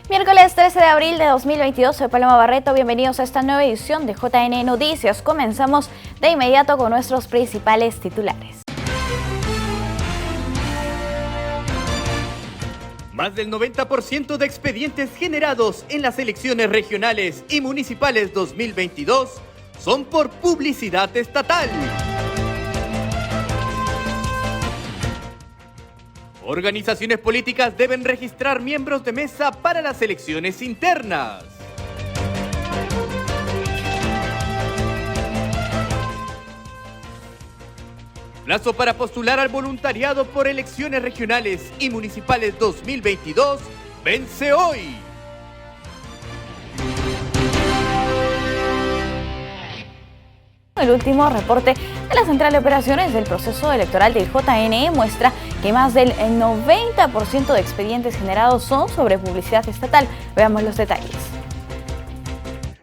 Miércoles 13 de abril de 2022, soy Paloma Barreto, bienvenidos a esta nueva edición de JN Noticias. Comenzamos de inmediato con nuestros principales titulares. Más del 90% de expedientes generados en las elecciones regionales y municipales 2022 son por publicidad estatal. Organizaciones políticas deben registrar miembros de mesa para las elecciones internas. Plazo para postular al voluntariado por elecciones regionales y municipales 2022 vence hoy. El último reporte de la Central de Operaciones del proceso electoral del JNE muestra que más del 90% de expedientes generados son sobre publicidad estatal. Veamos los detalles.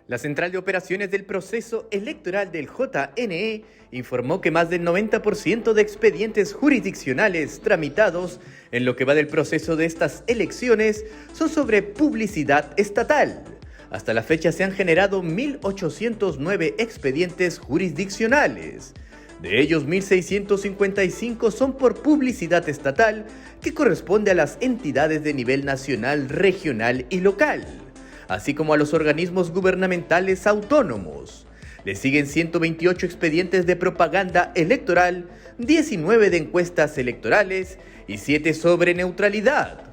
La Central de Operaciones del proceso electoral del JNE informó que más del 90% de expedientes jurisdiccionales tramitados en lo que va del proceso de estas elecciones son sobre publicidad estatal. Hasta la fecha se han generado 1.809 expedientes jurisdiccionales. De ellos, 1.655 son por publicidad estatal, que corresponde a las entidades de nivel nacional, regional y local, así como a los organismos gubernamentales autónomos. Le siguen 128 expedientes de propaganda electoral, 19 de encuestas electorales y 7 sobre neutralidad.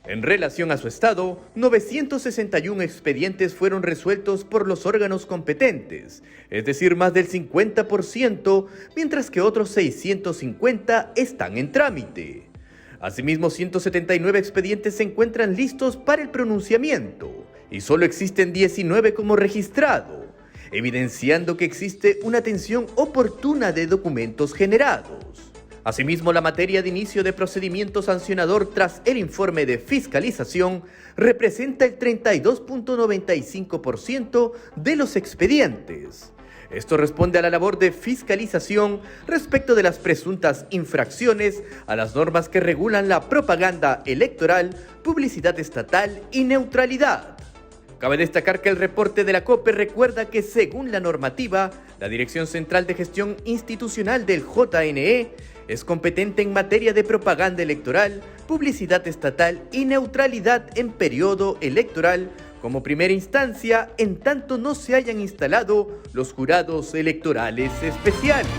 En relación a su estado, 961 expedientes fueron resueltos por los órganos competentes, es decir, más del 50%, mientras que otros 650 están en trámite. Asimismo, 179 expedientes se encuentran listos para el pronunciamiento y solo existen 19 como registrado, evidenciando que existe una atención oportuna de documentos generados. Asimismo, la materia de inicio de procedimiento sancionador tras el informe de fiscalización representa el 32.95% de los expedientes. Esto responde a la labor de fiscalización respecto de las presuntas infracciones a las normas que regulan la propaganda electoral, publicidad estatal y neutralidad. Cabe destacar que el reporte de la COPE recuerda que, según la normativa, la Dirección Central de Gestión Institucional del JNE es competente en materia de propaganda electoral, publicidad estatal y neutralidad en periodo electoral como primera instancia, en tanto no se hayan instalado los jurados electorales especiales.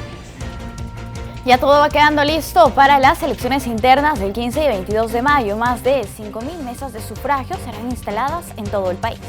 Ya todo va quedando listo para las elecciones internas del 15 y 22 de mayo. Más de 5.000 mesas de sufragio serán instaladas en todo el país.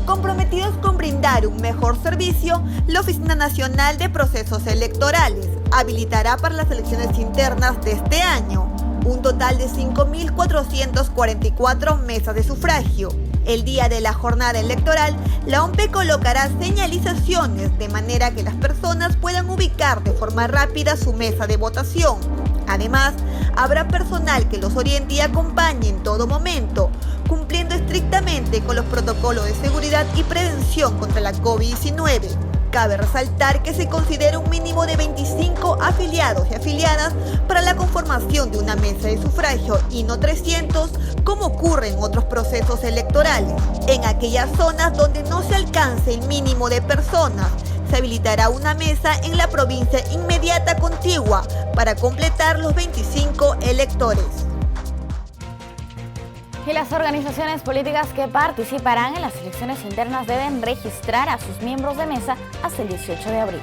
Comprometidos con brindar un mejor servicio, la Oficina Nacional de Procesos Electorales habilitará para las elecciones internas de este año un total de 5.444 mesas de sufragio. El día de la jornada electoral, la OMPE colocará señalizaciones de manera que las personas puedan ubicar de forma rápida su mesa de votación. Además, habrá personal que los oriente y acompañe en todo momento, cumpliendo estrictamente con los protocolos de seguridad y prevención contra la COVID-19. Cabe resaltar que se considera un mínimo de 25 afiliados y afiliadas para la conformación de una mesa de sufragio y no 300 como ocurre en otros procesos electorales. En aquellas zonas donde no se alcance el mínimo de personas, se habilitará una mesa en la provincia inmediata contigua para completar los 25 electores. Y las organizaciones políticas que participarán en las elecciones internas deben registrar a sus miembros de mesa hasta el 18 de abril.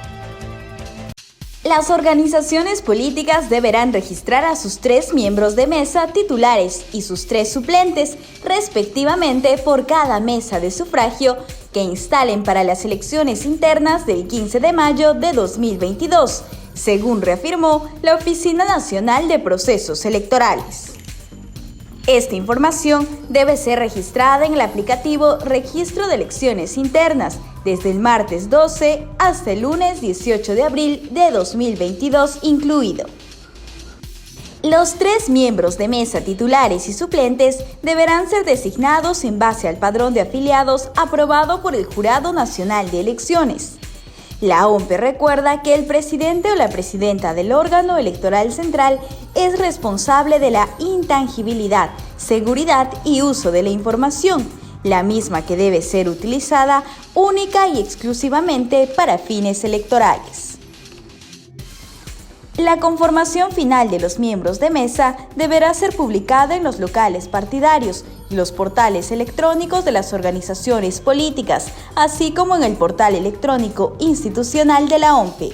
Las organizaciones políticas deberán registrar a sus 3 miembros de mesa titulares y sus 3 suplentes, respectivamente, por cada mesa de sufragio que instalen para las elecciones internas del 15 de mayo de 2022, según reafirmó la Oficina Nacional de Procesos Electorales. Esta información debe ser registrada en el aplicativo Registro de Elecciones Internas desde el martes 12 hasta el lunes 18 de abril de 2022 incluido. Los 3 miembros de mesa titulares y suplentes deberán ser designados en base al padrón de afiliados aprobado por el Jurado Nacional de Elecciones. La OMPE recuerda que el presidente o la presidenta del órgano electoral central es responsable de la intangibilidad, seguridad y uso de la información, la misma que debe ser utilizada única y exclusivamente para fines electorales. La conformación final de los miembros de mesa deberá ser publicada en los locales partidarios y los portales electrónicos de las organizaciones políticas, así como en el portal electrónico institucional de la OMPE.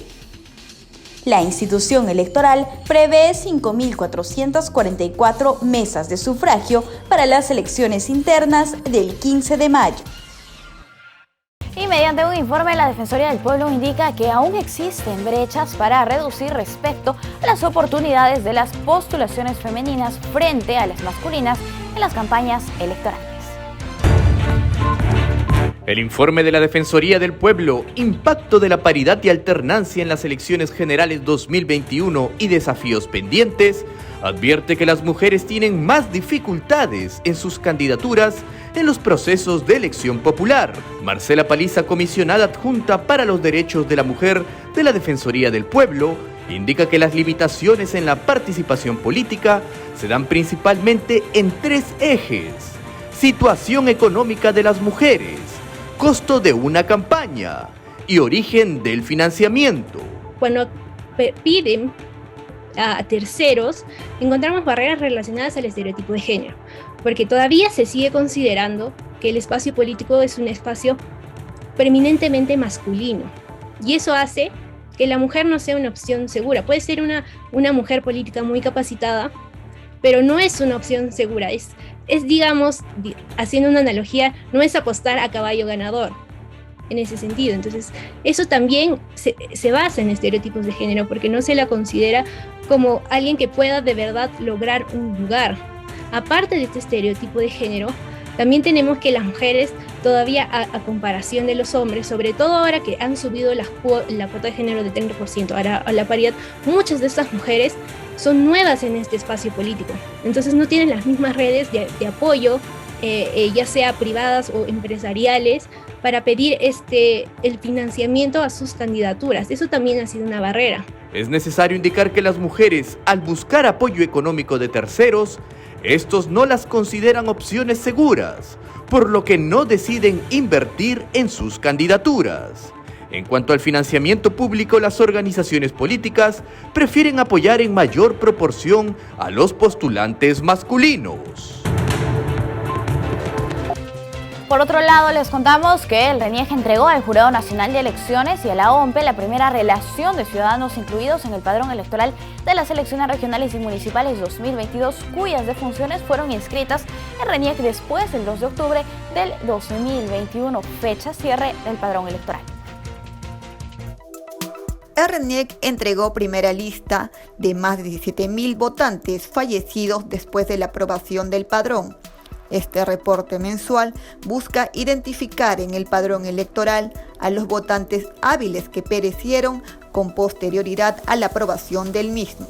La institución electoral prevé 5.444 mesas de sufragio para las elecciones internas del 15 de mayo. Y mediante un informe, la Defensoría del Pueblo indica que aún existen brechas para reducir respecto a las oportunidades de las postulaciones femeninas frente a las masculinas en las campañas electorales. El informe de la Defensoría del Pueblo, Impacto de la Paridad y Alternancia en las Elecciones Generales 2021 y Desafíos Pendientes, advierte que las mujeres tienen más dificultades en sus candidaturas en los procesos de elección popular. Marcela Paliza, comisionada adjunta para los derechos de la mujer de la Defensoría del Pueblo, indica que las limitaciones en la participación política se dan principalmente en 3 ejes: situación económica de las mujeres, costo de una campaña y origen del financiamiento. Cuando piden a terceros, encontramos barreras relacionadas al estereotipo de género, porque todavía se sigue considerando que el espacio político es un espacio preeminentemente masculino, y eso hace que la mujer no sea una opción segura. Puede ser una mujer política muy capacitada, pero no es una opción segura. Es digamos, haciendo una analogía, no es apostar a caballo ganador en ese sentido. Entonces, eso también se basa en estereotipos de género, porque no se la considera como alguien que pueda de verdad lograr un lugar. Aparte de este estereotipo de género, también tenemos que las mujeres todavía, a comparación de los hombres, sobre todo ahora que han subido la cuota de género de 30% a la paridad, muchas de estas mujeres son nuevas en este espacio político. Entonces no tienen las mismas redes de apoyo, ya sea privadas o empresariales, para pedir el financiamiento a sus candidaturas. Eso también ha sido una barrera. Es necesario indicar que las mujeres, al buscar apoyo económico de terceros, estos no las consideran opciones seguras, por lo que no deciden invertir en sus candidaturas. En cuanto al financiamiento público, las organizaciones políticas prefieren apoyar en mayor proporción a los postulantes masculinos. Por otro lado, les contamos que el RENIEC entregó al Jurado Nacional de Elecciones y a la OMPE la primera relación de ciudadanos incluidos en el padrón electoral de las elecciones regionales y municipales 2022, cuyas defunciones fueron inscritas en RENIEC después del 2 de octubre del 2021, fecha cierre del padrón electoral. El RENIEC entregó primera lista de más de 17.000 votantes fallecidos después de la aprobación del padrón. Este reporte mensual busca identificar en el padrón electoral a los votantes hábiles que perecieron con posterioridad a la aprobación del mismo.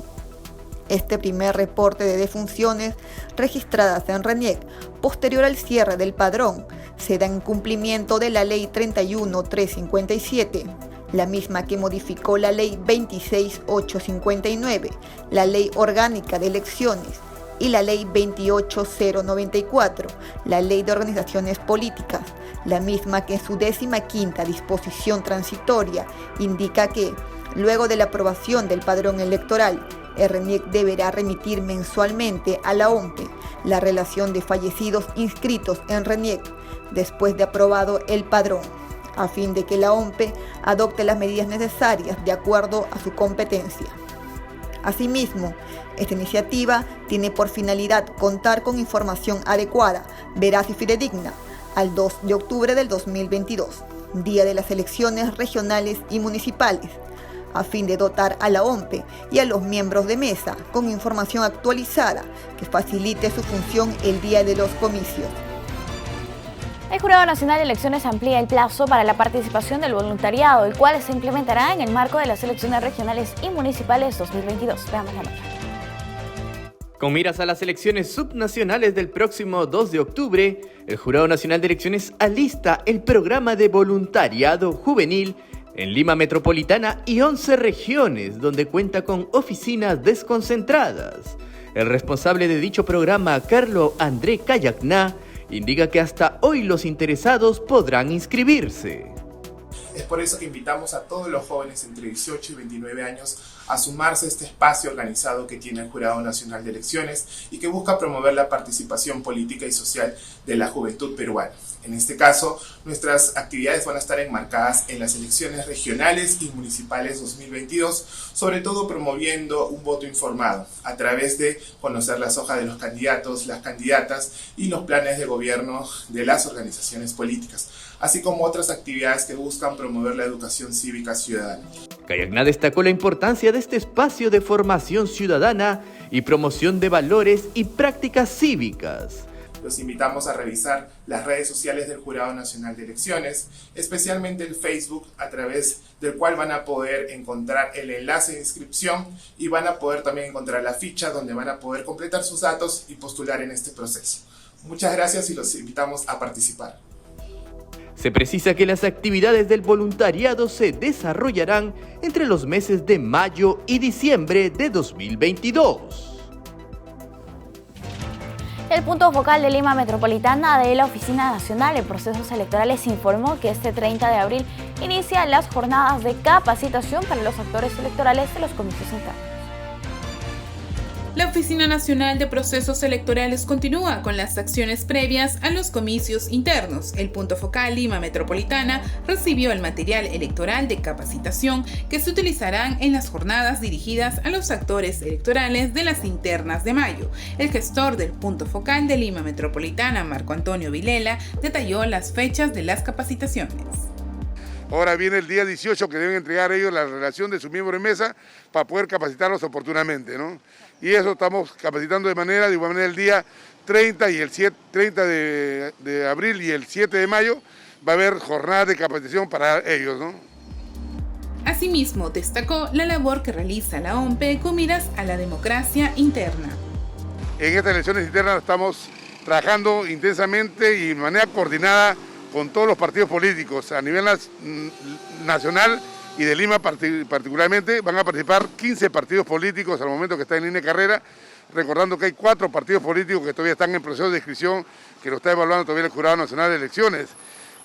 Este primer reporte de defunciones registradas en RENIEC posterior al cierre del padrón se da en cumplimiento de la Ley 31.357, la misma que modificó la Ley 26.859, la Ley Orgánica de Elecciones, y la Ley 28.094, la Ley de Organizaciones Políticas, la misma que en su 15ª disposición transitoria indica que, luego de la aprobación del padrón electoral, el RENIEC deberá remitir mensualmente a la OMPE la relación de fallecidos inscritos en RENIEC después de aprobado el padrón, a fin de que la OMPE adopte las medidas necesarias de acuerdo a su competencia. Asimismo, esta iniciativa tiene por finalidad contar con información adecuada, veraz y fidedigna al 2 de octubre del 2022, día de las elecciones regionales y municipales, a fin de dotar a la OMPE y a los miembros de mesa con información actualizada que facilite su función el día de los comicios. El Jurado Nacional de Elecciones amplía el plazo para la participación del voluntariado, el cual se implementará en el marco de las elecciones regionales y municipales 2022. Veamos la nota. Con miras a las elecciones subnacionales del próximo 2 de octubre, el Jurado Nacional de Elecciones alista el programa de voluntariado juvenil en Lima Metropolitana y 11 regiones, donde cuenta con oficinas desconcentradas. El responsable de dicho programa, Carlo André Cayacná, indica que hasta hoy los interesados podrán inscribirse. Es por eso que invitamos a todos los jóvenes entre 18 y 29 años a sumarse a este espacio organizado que tiene el Jurado Nacional de Elecciones y que busca promover la participación política y social de la juventud peruana. En este caso, nuestras actividades van a estar enmarcadas en las elecciones regionales y municipales 2022, sobre todo promoviendo un voto informado a través de conocer las hojas de los candidatos, las candidatas y los planes de gobierno de las organizaciones políticas, así como otras actividades que buscan promover la educación cívica ciudadana. Cayacná destacó la importancia de este espacio de formación ciudadana y promoción de valores y prácticas cívicas. Los invitamos a revisar las redes sociales del Jurado Nacional de Elecciones, especialmente el Facebook, a través del cual van a poder encontrar el enlace de inscripción y van a poder también encontrar la ficha donde van a poder completar sus datos y postular en este proceso. Muchas gracias y los invitamos a participar. Se precisa que las actividades del voluntariado se desarrollarán entre los meses de mayo y diciembre de 2022. El punto focal de Lima Metropolitana de la Oficina Nacional de Procesos Electorales informó que este 30 de abril inicia las jornadas de capacitación para los actores electorales de los comicios internos. La Oficina Nacional de Procesos Electorales continúa con las acciones previas a los comicios internos. El punto focal Lima Metropolitana recibió el material electoral de capacitación que se utilizarán en las jornadas dirigidas a los actores electorales de las internas de mayo. El gestor del punto focal de Lima Metropolitana, Marco Antonio Vilela, detalló las fechas de las capacitaciones. Ahora viene el día 18 que deben entregar ellos la relación de su miembro de mesa para poder capacitarlos oportunamente, ¿no? Y eso estamos capacitando de igual manera el día 30 y el 30 de abril y el 7 de mayo va a haber jornada de capacitación para ellos, ¿no? Asimismo, destacó la labor que realiza la OMPE con miras a la democracia interna. En estas elecciones internas estamos trabajando intensamente y de manera coordinada con todos los partidos políticos a nivel nacional y de Lima particularmente. Van a participar 15 partidos políticos al momento que está en línea de carrera, recordando que hay 4 partidos políticos que todavía están en proceso de inscripción, que lo está evaluando todavía el Jurado Nacional de Elecciones.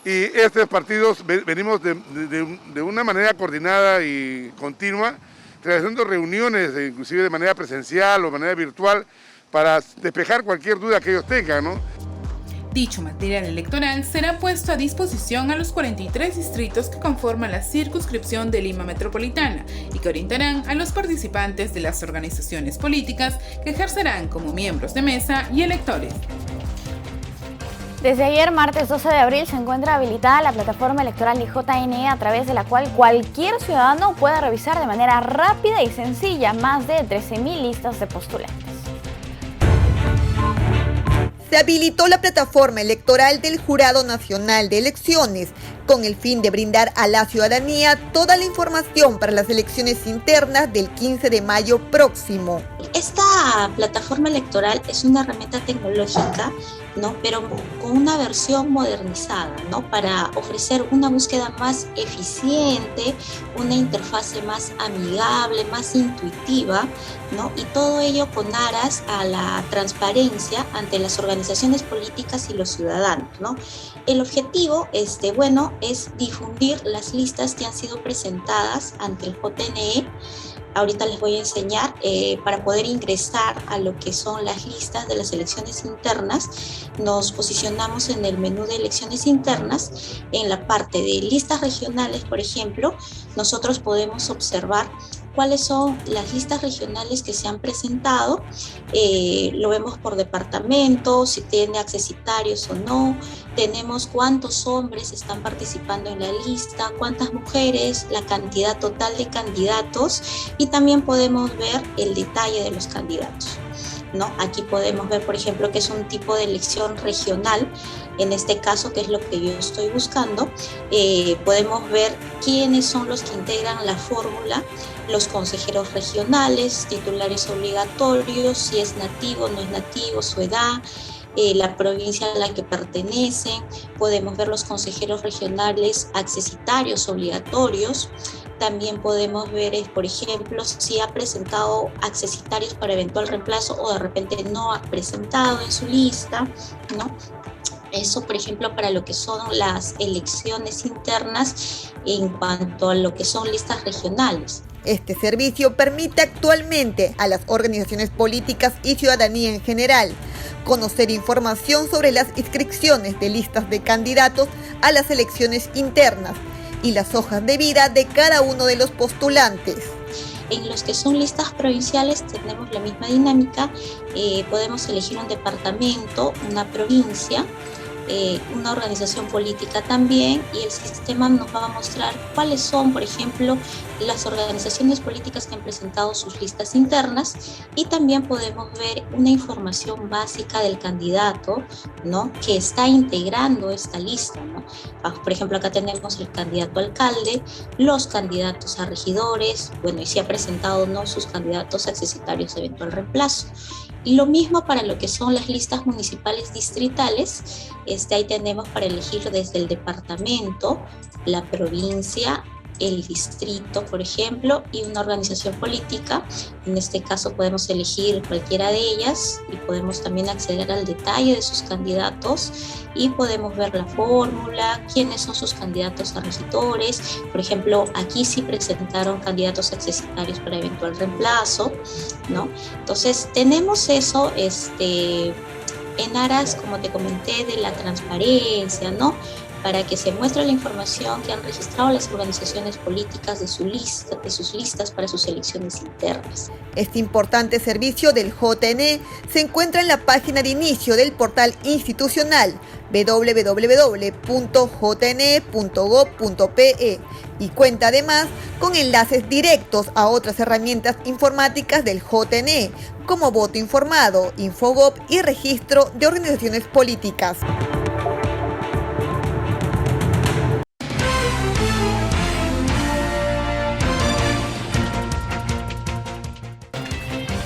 Y estos partidos venimos de una manera coordinada y continua, realizando reuniones, inclusive de manera presencial o de manera virtual, para despejar cualquier duda que ellos tengan, ¿no? Dicho material electoral será puesto a disposición a los 43 distritos que conforman la circunscripción de Lima Metropolitana y que orientarán a los participantes de las organizaciones políticas que ejercerán como miembros de mesa y electores. Desde ayer, martes 12 de abril, se encuentra habilitada la plataforma electoral IJNE, a través de la cual cualquier ciudadano puede revisar de manera rápida y sencilla más de 13.000 listas de postulantes. Se habilitó la plataforma electoral del Jurado Nacional de Elecciones con el fin de brindar a la ciudadanía toda la información para las elecciones internas del 15 de mayo próximo. Esta plataforma electoral es una herramienta tecnológica, ¿no? Pero con una versión modernizada, ¿no? Para ofrecer una búsqueda más eficiente, una interfase más amigable, más intuitiva, ¿no? Y todo ello con aras a la transparencia ante las organizaciones políticas y los ciudadanos, ¿no? El objetivo, es difundir las listas que han sido presentadas ante el JNE. Ahorita les voy a enseñar para poder ingresar a lo que son las listas de las elecciones internas. Nos posicionamos en el menú de elecciones internas. En la parte de listas regionales, por ejemplo, nosotros podemos observar cuáles son las listas regionales que se han presentado. Lo vemos por departamento, si tiene accesitarios o no. Tenemos cuántos hombres están participando en la lista, cuántas mujeres, la cantidad total de candidatos, y también podemos ver el detalle de los candidatos, ¿no? Aquí podemos ver, por ejemplo, que es un tipo de elección regional, en este caso, que es lo que yo estoy buscando. Podemos ver quiénes son los que integran la fórmula, los consejeros regionales, titulares obligatorios, si es nativo, no es nativo, su edad, la provincia a la que pertenecen, podemos ver los consejeros regionales accesitarios obligatorios, también podemos ver, por ejemplo, si ha presentado accesitarios para eventual reemplazo o de repente no ha presentado en su lista, ¿no? Eso, por ejemplo, para lo que son las elecciones internas en cuanto a lo que son listas regionales. Este servicio permite actualmente a las organizaciones políticas y ciudadanía en general conocer información sobre las inscripciones de listas de candidatos a las elecciones internas y las hojas de vida de cada uno de los postulantes. En los que son listas provinciales tenemos la misma dinámica, podemos elegir un departamento, una provincia, una organización política también, y el sistema nos va a mostrar cuáles son, por ejemplo, las organizaciones políticas que han presentado sus listas internas, y también podemos ver una información básica del candidato, ¿no?, que está integrando esta lista, ¿no? Por ejemplo, acá tenemos el candidato a alcalde, los candidatos a regidores, bueno, y si ha presentado o no sus candidatos accesitarios de eventual reemplazo. Y lo mismo para lo que son las listas municipales distritales, ahí tenemos para elegir desde el departamento, la provincia, el distrito, por ejemplo, y una organización política. En este caso podemos elegir cualquiera de ellas y podemos también acceder al detalle de sus candidatos y podemos ver la fórmula, quiénes son sus candidatos a regidores. Por ejemplo, aquí sí presentaron candidatos accesitarios para eventual reemplazo, ¿no? Entonces tenemos eso en aras, como te comenté, de la transparencia, ¿no?, para que se muestre la información que han registrado las organizaciones políticas de sus listas para sus elecciones internas. Este importante servicio del JNE se encuentra en la página de inicio del portal institucional www.jne.gov.pe y cuenta además con enlaces directos a otras herramientas informáticas del JNE, como Voto Informado, Infogov y Registro de Organizaciones Políticas.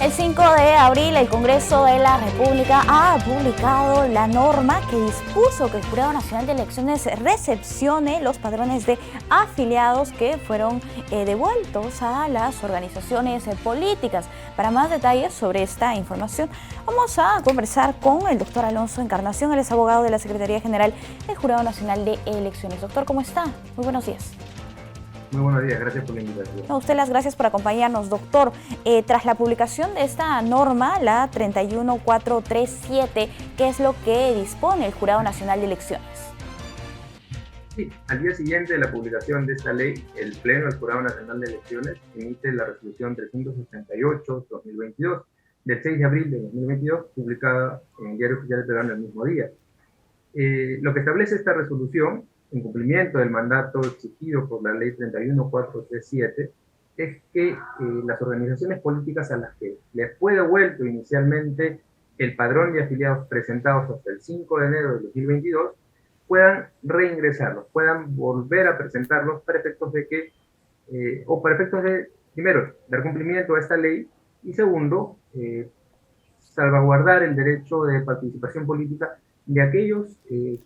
El 5 de abril, el Congreso de la República ha publicado la norma que dispuso que el Jurado Nacional de Elecciones recepcione los padrones de afiliados que fueron devueltos a las organizaciones políticas. Para más detalles sobre esta información, vamos a conversar con el doctor Alonso Encarnación. Él es abogado de la Secretaría General del Jurado Nacional de Elecciones. Doctor, ¿cómo está? Muy buenos días. Muy buenos días, gracias por la invitación. A usted las gracias por acompañarnos, doctor. Tras la publicación de esta norma, la 31437, ¿qué es lo que dispone el Jurado Nacional de Elecciones? Sí, al día siguiente de la publicación de esta ley, el Pleno del Jurado Nacional de Elecciones emite la resolución 368-2022 del 6 de abril de 2022, publicada en el Diario Oficial del Peruano el mismo día. Lo que establece esta resolución, en cumplimiento del mandato exigido por la ley 31437, es que las organizaciones políticas a las que les fue devuelto inicialmente el padrón de afiliados presentados hasta el 5 de enero de 2022 puedan reingresarlos, puedan volver a presentarlos para efectos de que, para efectos de, primero, dar cumplimiento a esta ley y segundo, salvaguardar el derecho de participación política de aquellos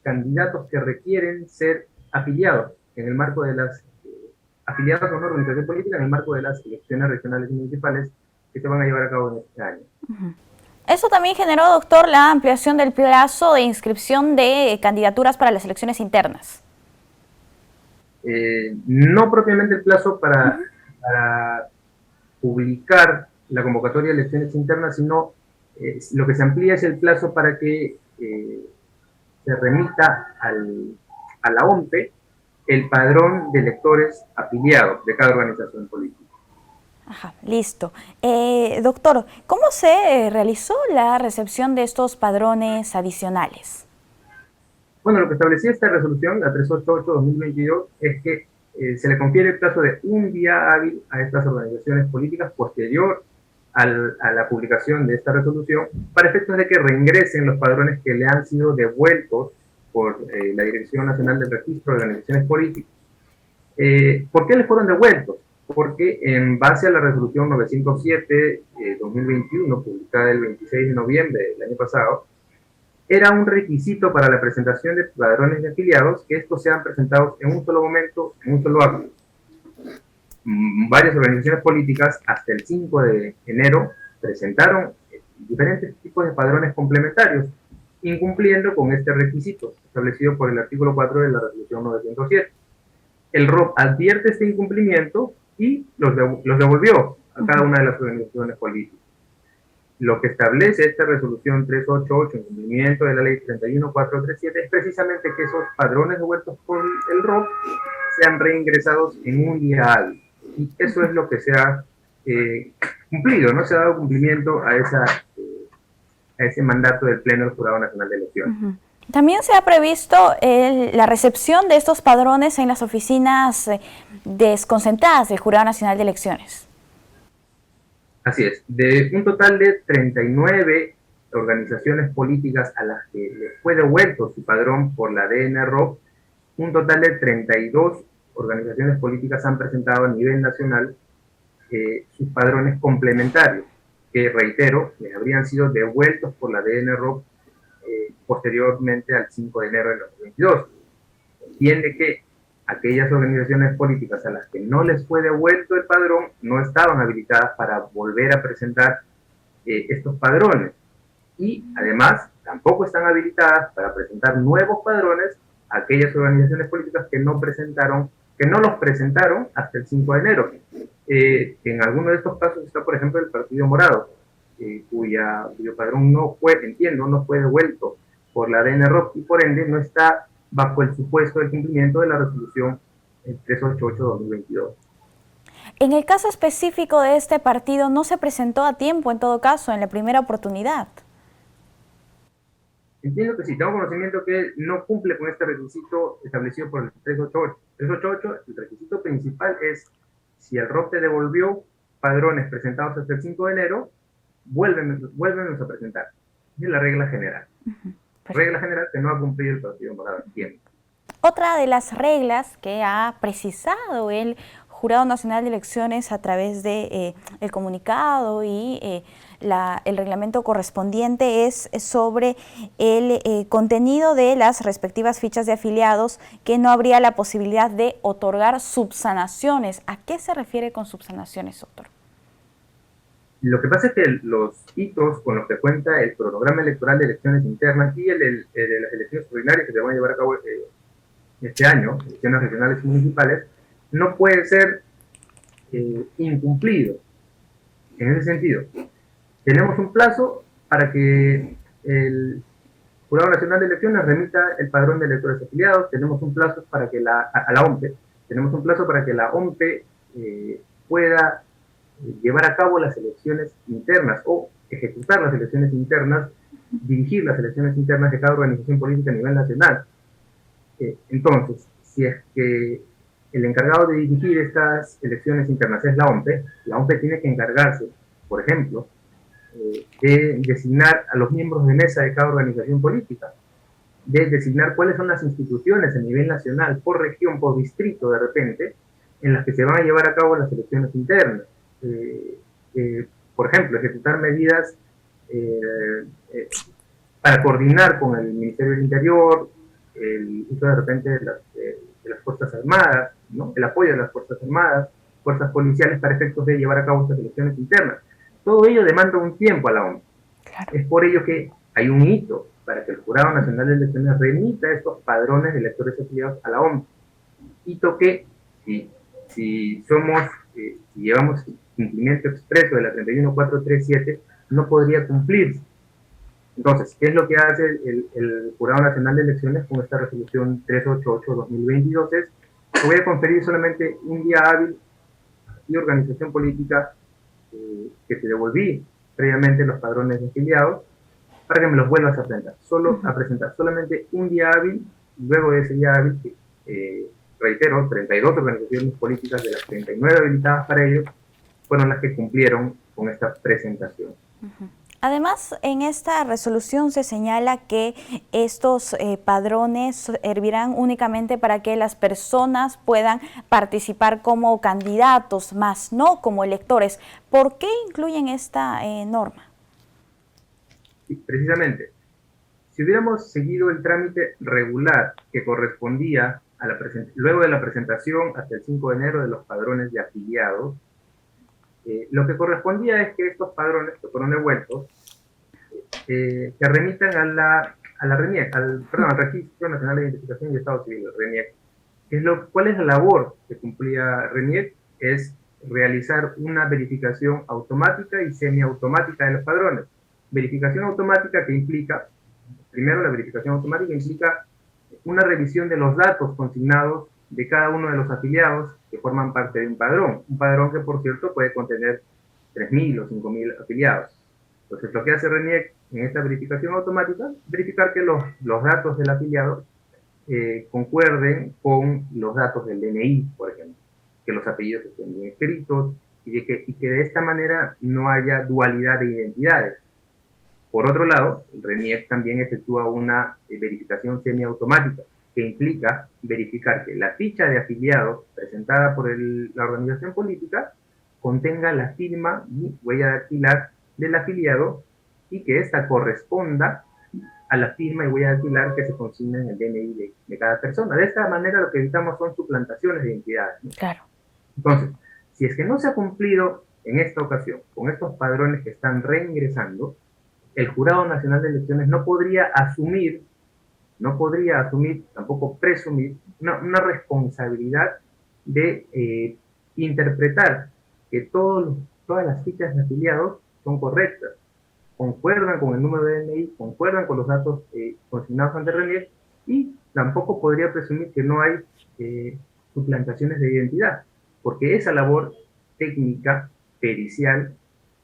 candidatos que requieren ser afiliados en el marco de las afiliados a una organización política en el marco de las elecciones regionales y municipales que se van a llevar a cabo en este año. Eso también generó, doctor, la ampliación del plazo de inscripción de candidaturas para las elecciones internas. No propiamente el plazo para publicar la convocatoria de elecciones internas, sino lo que se amplía es el plazo para que se remita a la OMPE el padrón de electores afiliados de cada organización política. Ajá, listo. Doctor, ¿cómo se realizó la recepción de estos padrones adicionales? Bueno, lo que establecía esta resolución, la 388-2022, es que se le confiere el plazo de un día hábil a estas organizaciones políticas posterior a la publicación de esta resolución, para efectos de que reingresen los padrones que le han sido devueltos por la Dirección Nacional del Registro de Organizaciones Políticas. ¿Por qué les fueron devueltos? Porque en base a la resolución 907-2021, publicada el 26 de noviembre del año pasado, era un requisito para la presentación de padrones de afiliados que estos sean presentados en un solo momento, en un solo acto. Varias organizaciones políticas hasta el 5 de enero presentaron diferentes tipos de padrones complementarios, incumpliendo con este requisito establecido por el artículo 4 de la resolución 907. El ROP advierte este incumplimiento y los devolvió a cada una de las organizaciones políticas. Lo que establece esta resolución 388 en cumplimiento de la ley 31437 es precisamente que esos padrones devueltos por el ROP sean reingresados en un día hábil. Y eso es lo que se ha cumplido, ¿no? Se ha dado cumplimiento a ese mandato del Pleno del Jurado Nacional de Elecciones. También se ha previsto la recepción de estos padrones en las oficinas desconcentradas del Jurado Nacional de Elecciones. Así es, de un total de 39 organizaciones políticas a las que les fue devuelto su padrón por la DNROP, un total de 32 organizaciones políticas han presentado a nivel nacional sus padrones complementarios, que reitero, les habrían sido devueltos por la DNROP posteriormente al 5 de enero de 2022. Entiende que aquellas organizaciones políticas a las que no les fue devuelto el padrón no estaban habilitadas para volver a presentar estos padrones, y además tampoco están habilitadas para presentar nuevos padrones a aquellas organizaciones políticas que no los presentaron hasta el 5 de enero. En alguno de estos casos está, por ejemplo, el Partido Morado, cuyo padrón no fue devuelto por la DNROP y por ende no está bajo el supuesto del cumplimiento de la resolución 388-2022. En el caso específico de este partido, ¿no se presentó a tiempo, en todo caso, en la primera oportunidad? Entiendo que sí, tengo conocimiento que no cumple con este requisito establecido por el 388. 388, el requisito principal es, si el ROP te devolvió padrones presentados hasta el 5 de enero, vuélvenos a presentar. Es la regla general. Regla general que no ha cumplido el Partido Morado en tiempo. Otra de las reglas que ha precisado el Jurado Nacional de Elecciones a través de el comunicado y el reglamento correspondiente es sobre el contenido de las respectivas fichas de afiliados, que no habría la posibilidad de otorgar subsanaciones. ¿A qué se refiere con subsanaciones, doctor? Lo que pasa es que los hitos con los que cuenta el cronograma electoral de elecciones internas y el de las elecciones ordinarias que se van a llevar a cabo este año, elecciones regionales y municipales, no puede ser incumplido. En ese sentido, tenemos un plazo para que el Jurado Nacional de Elecciones remita el padrón de electores afiliados, tenemos un plazo para que a la OMPE, tenemos un plazo para que la OMPE pueda llevar a cabo las elecciones internas o ejecutar las elecciones internas, dirigir las elecciones internas de cada organización política a nivel nacional. Entonces, si es que el encargado de dirigir estas elecciones internas es la OMPE tiene que encargarse, por ejemplo, de designar a los miembros de mesa de cada organización política, de designar cuáles son las instituciones a nivel nacional, por región, por distrito de repente, en las que se van a llevar a cabo las elecciones internas. Por ejemplo, ejecutar medidas para coordinar con el Ministerio del Interior, el uso de repente de las Fuerzas Armadas, ¿no? El apoyo de las Fuerzas Armadas, fuerzas policiales para efectos de llevar a cabo estas elecciones internas. Todo ello demanda un tiempo a la OMP. Claro. Es por ello que hay un hito para que el Jurado Nacional de Elecciones remita estos padrones de electores afiliados a la OMP. Hito que, si llevamos cumplimiento expreso de la 31437, no podría cumplirse. Entonces, ¿qué es lo que hace el Jurado Nacional de Elecciones con esta resolución 388-2022? Es que voy a conferir solamente un día hábil y organización política que te devolví previamente los padrones de afiliados para que me los vuelvas a presentar. Solamente un día hábil, y luego de ese día hábil, reitero, 32 organizaciones políticas de las 39 habilitadas para ello fueron las que cumplieron con esta presentación. Además, en esta resolución se señala que estos padrones servirán únicamente para que las personas puedan participar como candidatos, más no como electores. ¿Por qué incluyen esta norma? Sí, precisamente, Si hubiéramos seguido el trámite regular que correspondía luego de la presentación hasta el 5 de enero de los padrones de afiliados, lo que correspondía es que estos padrones que fueron devueltos se remitan al Registro Nacional de Identificación y Estado Civil, el RENIEC. ¿Cuál es la labor que cumplía RENIEC? Es realizar una verificación automática y semiautomática de los padrones. Verificación automática que implica, primero la verificación automática implica una revisión de los datos consignados de cada uno de los afiliados que forman parte de un padrón que por cierto puede contener 3.000 o 5.000 afiliados. Entonces lo que hace RENIEC en esta verificación automática, verificar que los datos del afiliado concuerden con los datos del DNI, por ejemplo, que los apellidos estén bien escritos y que de esta manera no haya dualidad de identidades. Por otro lado, el RENIEC también efectúa una verificación semiautomática que implica verificar que la ficha de afiliado presentada por la organización política contenga la firma y huella dactilar del afiliado y que ésta corresponda a la firma y huella dactilar que se consigna en el DNI de cada persona. De esta manera lo que evitamos son suplantaciones de identidades, ¿no? Claro. Entonces, si es que no se ha cumplido en esta ocasión con estos padrones que están reingresando, el Jurado Nacional de Elecciones no podría asumir, tampoco presumir, una responsabilidad de interpretar que todas las fichas de afiliados son correctas, concuerdan con el número de DNI, concuerdan con los datos consignados ante RENIEC, y tampoco podría presumir que no hay suplantaciones de identidad, porque esa labor técnica, pericial,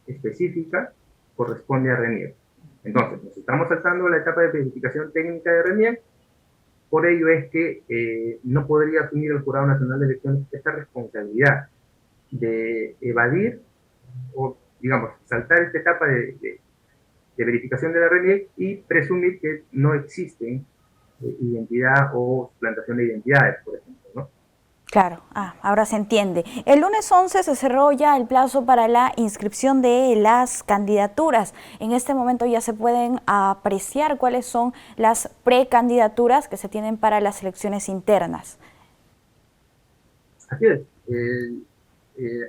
específica, corresponde a RENIEC. Entonces, nos estamos saltando la etapa de verificación técnica de RENIEC, por ello es que no podría asumir el Jurado Nacional de Elecciones esta responsabilidad de evadir o, digamos, saltar esta etapa de verificación de la RENIEC y presumir que no existen identidad o suplantación de identidades, por ejemplo, ¿no? Claro, ahora se entiende. El lunes 11 se cerró ya el plazo para la inscripción de las candidaturas. En este momento ya se pueden apreciar cuáles son las precandidaturas que se tienen para las elecciones internas. Así es.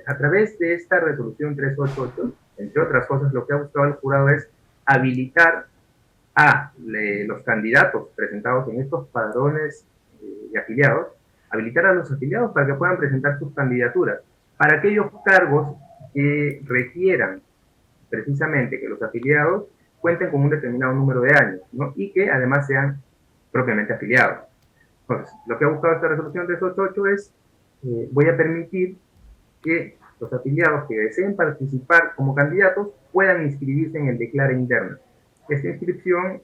A través de esta resolución 388, entre otras cosas, lo que ha buscado el jurado es habilitar a los candidatos presentados en estos padrones de afiliados, habilitar a los afiliados para que puedan presentar sus candidaturas para aquellos cargos que requieran precisamente que los afiliados cuenten con un determinado número de años, ¿no? Y que además sean propiamente afiliados. Entonces, lo que ha buscado esta resolución 388 es, voy a permitir que los afiliados que deseen participar como candidatos puedan inscribirse en el Declara Interna. Esta inscripción,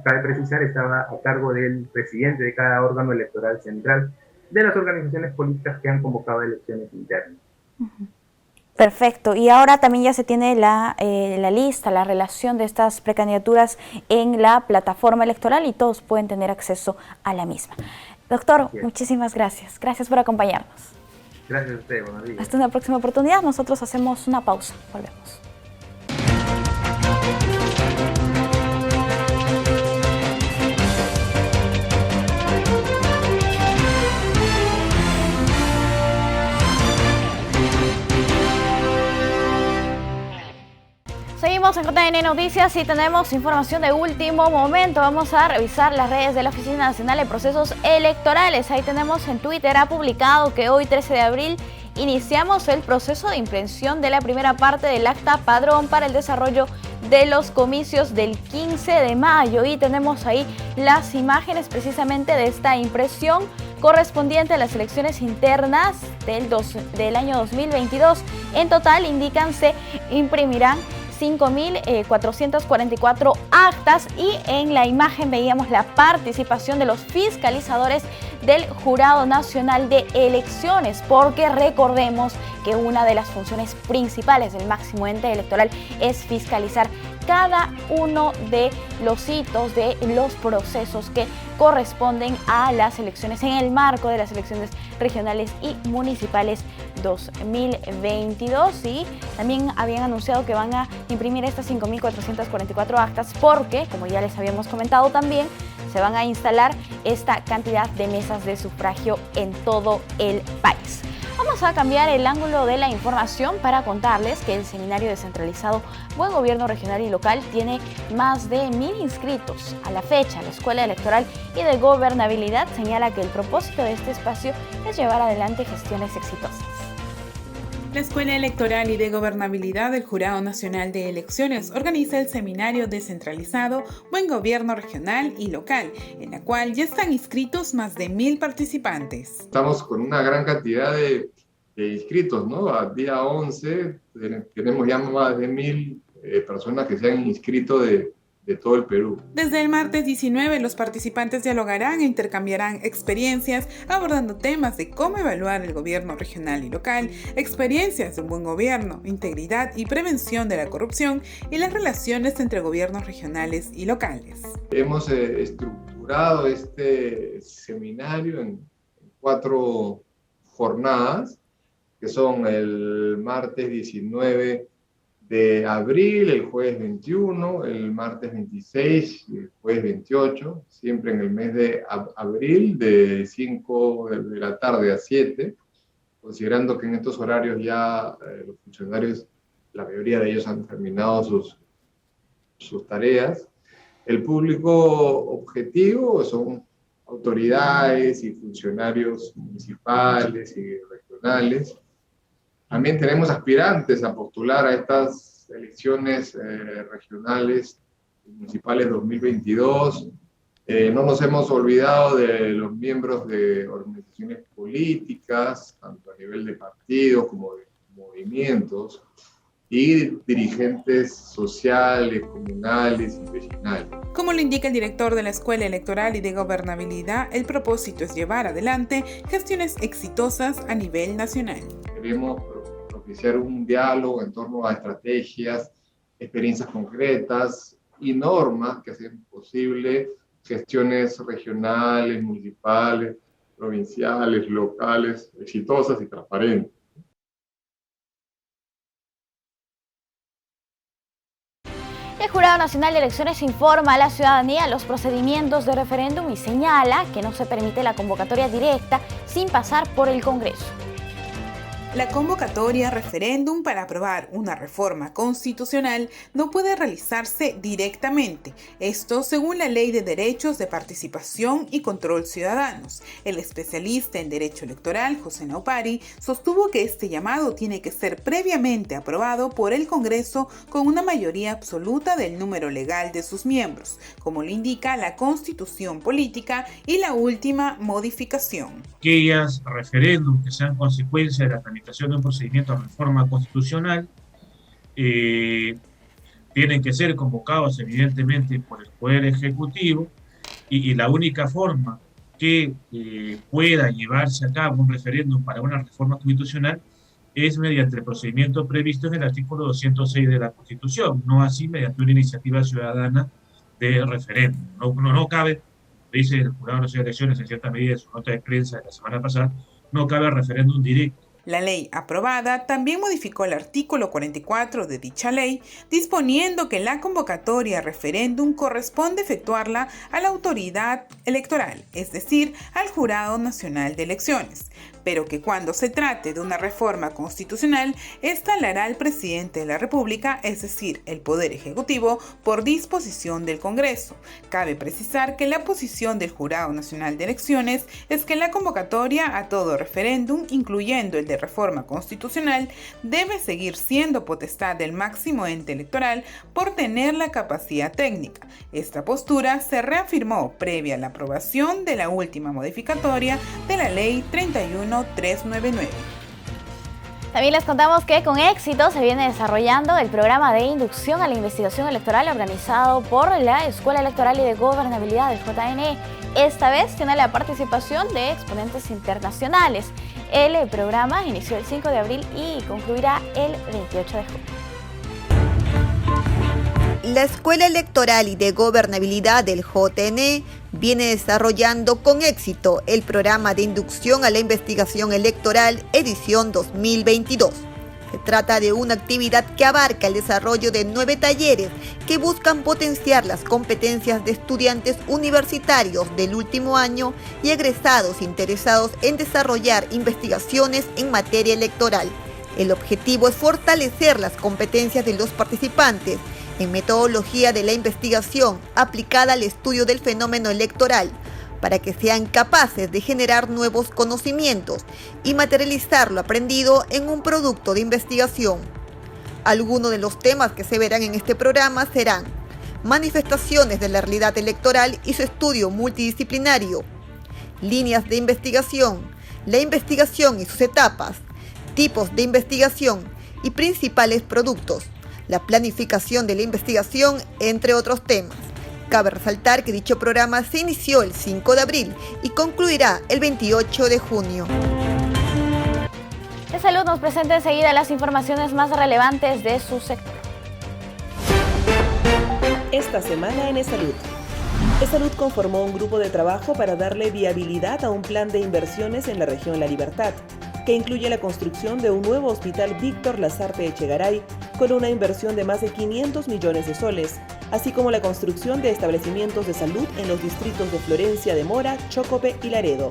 cabe precisar, estaba a cargo del presidente de cada órgano electoral central de las organizaciones políticas que han convocado elecciones internas. Perfecto. Y ahora también ya se tiene la lista, la relación de estas precandidaturas en la plataforma electoral y todos pueden tener acceso a la misma. Doctor, muchísimas gracias. Gracias por acompañarnos. Gracias a usted, buenos días. Hasta una próxima oportunidad. Nosotros hacemos una pausa. Volvemos. Seguimos en JN Noticias y tenemos información de último momento. Vamos a revisar las redes de la Oficina Nacional de Procesos Electorales. Ahí tenemos en Twitter, ha publicado que hoy 13 de abril iniciamos el proceso de impresión de la primera parte del acta padrón para el desarrollo de los comicios del 15 de mayo. Y tenemos ahí las imágenes precisamente de esta impresión correspondiente a las elecciones internas del año 2022. En total, indican, se imprimirán 5.444 actas y en la imagen veíamos la participación de los fiscalizadores del Jurado Nacional de Elecciones, porque recordemos que una de las funciones principales del máximo ente electoral es fiscalizar cada uno de los hitos de los procesos que corresponden a las elecciones en el marco de las elecciones regionales y municipales 2022, y también habían anunciado que van a imprimir estas 5.444 actas porque, como ya les habíamos comentado también, se van a instalar esta cantidad de mesas de sufragio en todo el país. Vamos a cambiar el ángulo de la información para contarles que el Seminario Descentralizado Buen Gobierno Regional y Local tiene más de 1.000 inscritos. A la fecha, la Escuela Electoral y de Gobernabilidad señala que el propósito de este espacio es llevar adelante gestiones exitosas. La Escuela Electoral y de Gobernabilidad del Jurado Nacional de Elecciones organiza el Seminario Descentralizado Buen Gobierno Regional y Local, en la cual ya están inscritos más de 1.000 participantes. Estamos con una gran cantidad de inscritos, ¿no? A día 11 tenemos ya más de 1.000 personas que se han inscrito de todo el Perú. Desde el martes 19, los participantes dialogarán e intercambiarán experiencias abordando temas de cómo evaluar el gobierno regional y local, experiencias de un buen gobierno, integridad y prevención de la corrupción y las relaciones entre gobiernos regionales y locales. Hemos estructurado este seminario en 4 jornadas, que son el martes 19 de abril, el jueves 21, el martes 26 y el jueves 28, siempre en el mes de abril, de 5 de la tarde a 7, considerando que en estos horarios ya los funcionarios, la mayoría de ellos han terminado sus tareas. El público objetivo son autoridades y funcionarios municipales y regionales. También tenemos aspirantes a postular a estas elecciones regionales y municipales 2022. No nos hemos olvidado de los miembros de organizaciones políticas, tanto a nivel de partidos como de movimientos, y dirigentes sociales, comunales y vecinales. Como lo indica el director de la Escuela Electoral y de Gobernabilidad, el propósito es llevar adelante gestiones exitosas a nivel nacional. Queremos propiciar un diálogo en torno a estrategias, experiencias concretas y normas que hacen posible gestiones regionales, municipales, provinciales, locales, exitosas y transparentes. El Jurado Nacional de Elecciones informa a la ciudadanía los procedimientos de referéndum y señala que no se permite la convocatoria directa sin pasar por el Congreso. La convocatoria a referéndum para aprobar una reforma constitucional no puede realizarse directamente. Esto según la Ley de Derechos de Participación y Control Ciudadanos. El especialista en Derecho Electoral, José Naupari, sostuvo que este llamado tiene que ser previamente aprobado por el Congreso con una mayoría absoluta del número legal de sus miembros, como lo indica la Constitución Política y la última modificación. Aquellas referéndums que sean consecuencia de la tramitación de un procedimiento de reforma constitucional tienen que ser convocados evidentemente por el Poder Ejecutivo y la única forma que pueda llevarse a cabo un referéndum para una reforma constitucional es mediante el procedimiento previsto en el artículo 206 de la Constitución, no así mediante una iniciativa ciudadana de referéndum. No cabe, dice el Jurado Nacional de Elecciones en cierta medida en su nota de prensa de la semana pasada, no cabe referéndum directo. La ley aprobada también modificó el artículo 44 de dicha ley, disponiendo que la convocatoria a referéndum corresponde efectuarla a la autoridad electoral, es decir, al Jurado Nacional de Elecciones, pero que cuando se trate de una reforma constitucional, esta la hará el presidente de la República, es decir, el Poder Ejecutivo, por disposición del Congreso. Cabe precisar que la posición del Jurado Nacional de Elecciones es que la convocatoria a todo referéndum, incluyendo el de reforma constitucional, debe seguir siendo potestad del máximo ente electoral por tener la capacidad técnica. Esta postura se reafirmó previa a la aprobación de la última modificatoria de la Ley 31399. También les contamos que con éxito se viene desarrollando el programa de inducción a la investigación electoral organizado por la Escuela Electoral y de Gobernabilidad del JNE. Esta vez tiene la participación de exponentes internacionales. El programa inició el 5 de abril y concluirá el 28 de junio. La Escuela Electoral y de Gobernabilidad del JNE viene desarrollando con éxito el programa de inducción a la investigación electoral edición 2022. Se trata de una actividad que abarca el desarrollo de 9 talleres que buscan potenciar las competencias de estudiantes universitarios del último año y egresados interesados en desarrollar investigaciones en materia electoral. El objetivo es fortalecer las competencias de los participantes en metodología de la investigación aplicada al estudio del fenómeno electoral, para que sean capaces de generar nuevos conocimientos y materializar lo aprendido en un producto de investigación. Algunos de los temas que se verán en este programa serán manifestaciones de la realidad electoral y su estudio multidisciplinario, líneas de investigación, la investigación y sus etapas, tipos de investigación y principales productos, la planificación de la investigación, entre otros temas. Cabe resaltar que dicho programa se inició el 5 de abril y concluirá el 28 de junio. De Salud nos presenta enseguida las informaciones más relevantes de su sector. Esta semana en eSalud. eSalud conformó un grupo de trabajo para darle viabilidad a un plan de inversiones en la región La Libertad, que incluye la construcción de un nuevo hospital Víctor Lasarte Echegaray con una inversión de más de 500 millones de soles, así como la construcción de establecimientos de salud en los distritos de Florencia de Mora, Chocope y Laredo.